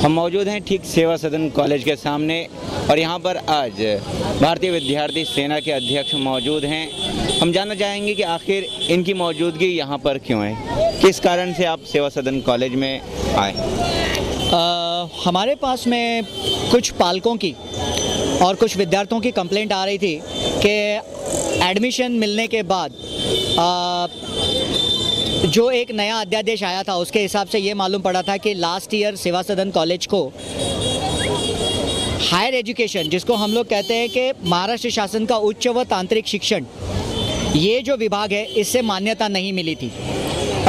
हम मौजूद हैं ठीक सेवा सदन कॉलेज के सामने और यहाँ पर आज भारतीय विद्यार्थी सेना के अध्यक्ष मौजूद हैं। हम जानना चाहेंगे कि आखिर इनकी मौजूदगी यहाँ पर क्यों है, किस कारण से आप सेवा सदन कॉलेज में आए। हमारे पास में कुछ पालकों की और कुछ विद्यार्थियों की कंप्लेंट आ रही थी कि एडमिशन मिलने के बाद जो एक नया अध्यादेश आया था उसके हिसाब से ये मालूम पड़ा था कि लास्ट ईयर सेवा सदन कॉलेज को हायर एजुकेशन, जिसको हम लोग कहते हैं कि महाराष्ट्र शासन का उच्च व तांत्रिक शिक्षण, ये जो विभाग है इससे मान्यता नहीं मिली थी।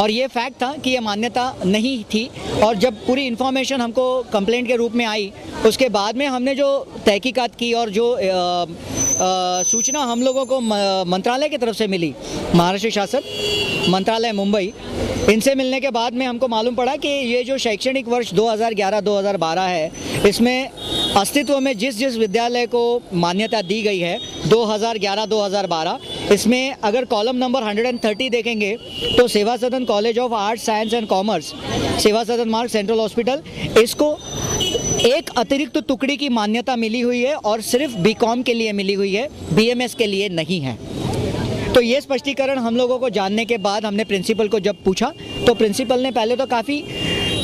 और ये फैक्ट था कि ये मान्यता नहीं थी। और जब पूरी इन्फॉर्मेशन हमको कंप्लेंट के रूप में आई, उसके बाद में हमने जो तहकीकात की और जो सूचना हम लोगों को मंत्रालय की तरफ से मिली, महाराष्ट्र शासन मंत्रालय मुंबई, इनसे मिलने के बाद में हमको मालूम पड़ा कि ये जो शैक्षणिक वर्ष 2011-2012 है, इसमें अस्तित्व में जिस विद्यालय को मान्यता दी गई है 2011-2012, इसमें अगर कॉलम नंबर 130 देखेंगे तो सेवा सदन college of arts science and commerce, सेवा सदन मार्ग, सेंट्रल हॉस्पिटल, इसको एक अतिरिक्त टुकड़ी की मान्यता मिली हुई है और सिर्फ बीकॉम के लिए मिली हुई है, बीएमएस के लिए नहीं है। तो ये स्पष्टीकरण हम लोगों को जानने के बाद हमने प्रिंसिपल को जब पूछा तो प्रिंसिपल ने पहले तो काफ़ी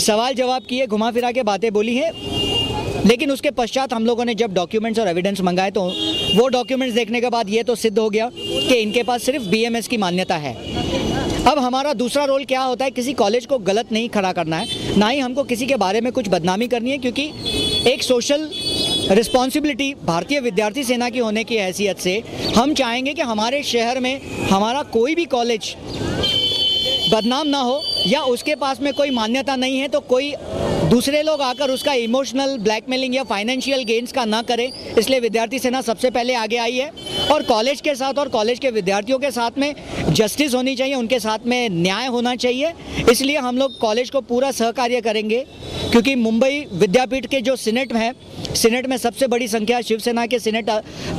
सवाल जवाब किए, घुमा फिरा के बातें बोली है, लेकिन उसके पश्चात हम लोगों ने जब डॉक्यूमेंट्स और एविडेंस मंगाए तो वो डॉक्यूमेंट्स देखने के बाद ये तो सिद्ध हो गया कि इनके पास सिर्फ बीएमएस की मान्यता है। अब हमारा दूसरा रोल क्या होता है, किसी कॉलेज को गलत नहीं खड़ा करना है, ना ही हमको किसी के बारे में कुछ बदनामी करनी है, क्योंकि एक सोशल रिस्पॉन्सिबिलिटी भारतीय विद्यार्थी सेना की होने की हैसियत से हम चाहेंगे कि हमारे शहर में हमारा कोई भी कॉलेज बदनाम ना हो, या उसके पास में कोई मान्यता नहीं है तो कोई दूसरे लोग आकर उसका इमोशनल ब्लैकमेलिंग या फाइनेंशियल गेन्स का ना करें। इसलिए विद्यार्थी सेना सबसे पहले आगे आई है और कॉलेज के साथ और कॉलेज के विद्यार्थियों के साथ में जस्टिस होनी चाहिए, उनके साथ में न्याय होना चाहिए। इसलिए हम लोग कॉलेज को पूरा सहकार्य करेंगे, क्योंकि मुंबई विद्यापीठ के जो सीनेट है, सीनेट में सबसे बड़ी संख्या शिवसेना के सीनेट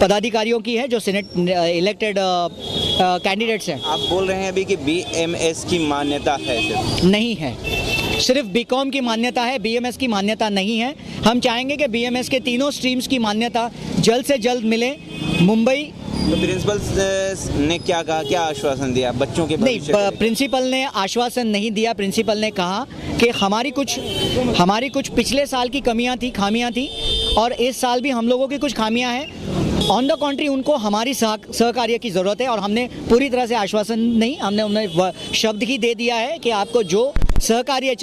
पदाधिकारियों की है, जो सीनेट इलेक्टेड कैंडिडेट्स हैं। आप बोल रहे हैं अभी कि बीएमएस की मान्यता है? सिर्फ नहीं है, सिर्फ बीकॉम की मान्यता है, बीएमएस की मान्यता नहीं है। हम चाहेंगे कि बीएमएस के तीनों स्ट्रीम्स की मान्यता जल्द से जल्द मिले। मुंबई तो प्रिंसिपल ने क्या कहा, क्या आश्वासन दिया बच्चों के? नहीं, प्रिंसिपल ने आश्वासन नहीं दिया। प्रिंसिपल ने कहा कि हमारी कुछ पिछले साल की कमियां थी, खामियां थी, और इस साल भी हम लोगों की कुछ खामियां हैं। ऑन द कॉन्ट्री उनको हमारी सहकार्य की ज़रूरत है, और हमने पूरी तरह से आश्वासन नहीं, हमने उन्हें शब्द ही दे दिया है कि आपको जो सहकार्य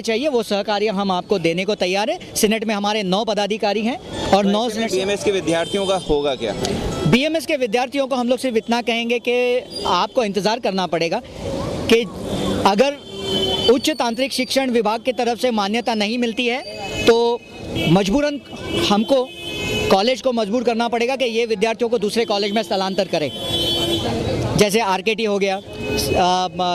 चाहिए वो सहकार्य हम आपको देने को तैयार है। सीनेट में हमारे 9 पदाधिकारी हैं और 9 सीनेट। बीएमएस के विद्यार्थियों का होगा क्या? बीएमएस के विद्यार्थियों को हम लोग सिर्फ इतना कहेंगे कि आपको इंतज़ार करना पड़ेगा कि अगर उच्च तांत्रिक शिक्षण विभाग की तरफ से मान्यता नहीं मिलती है तो मजबूरन हमको कॉलेज को मजबूर करना पड़ेगा कि ये विद्यार्थियों को दूसरे कॉलेज में स्थलांतर करें। जैसे आरकेटी हो गया,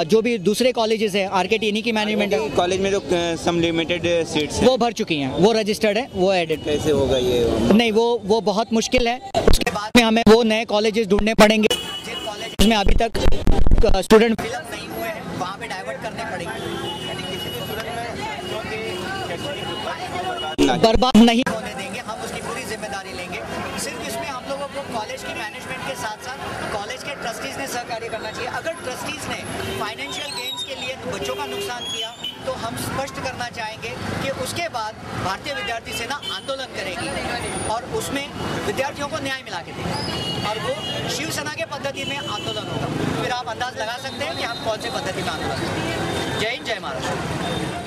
जो भी दूसरे कॉलेजेस हैं, आरकेटी इन्हीं की मैनेजमेंट है। कॉलेज में जो सम लिमिटेड सीट्स हैं वो भर चुकी हैं, वो रजिस्टर्ड है, वो एडेड। कैसे होगा ये? नहीं, वो बहुत मुश्किल है। उसके बाद में हमें वो नए कॉलेजेस ढूंढने पड़ेंगे जिन कॉलेजेस में अभी तक स्टूडेंट फिलअप नहीं हुए हैं, वहाँ पे डाइवर्ट करने पड़ेंगे। बर्बाद नहीं होने देंगे, हम उसकी पूरी जिम्मेदारी लेंगे। सिर्फ इसमें हम लोगों को कॉलेज की मैनेजमेंट के साथ साथ कॉलेज के ट्रस्टीज ने सहकार्य करना चाहिए। अगर ट्रस्टीज ने फाइनेंशियल गेन्स के लिए बच्चों का नुकसान किया तो हम स्पष्ट करना चाहेंगे कि उसके बाद भारतीय विद्यार्थी सेना आंदोलन करेगी और उसमें विद्यार्थियों को न्याय मिला के देगी, और वो शिवसेना के पद्धति में आंदोलन होगा। फिर आप अंदाज लगा सकते हैं कि हम कौन से पद्धति में आंदोलन करेंगे। जय हिंद, जय महाराष्ट्र।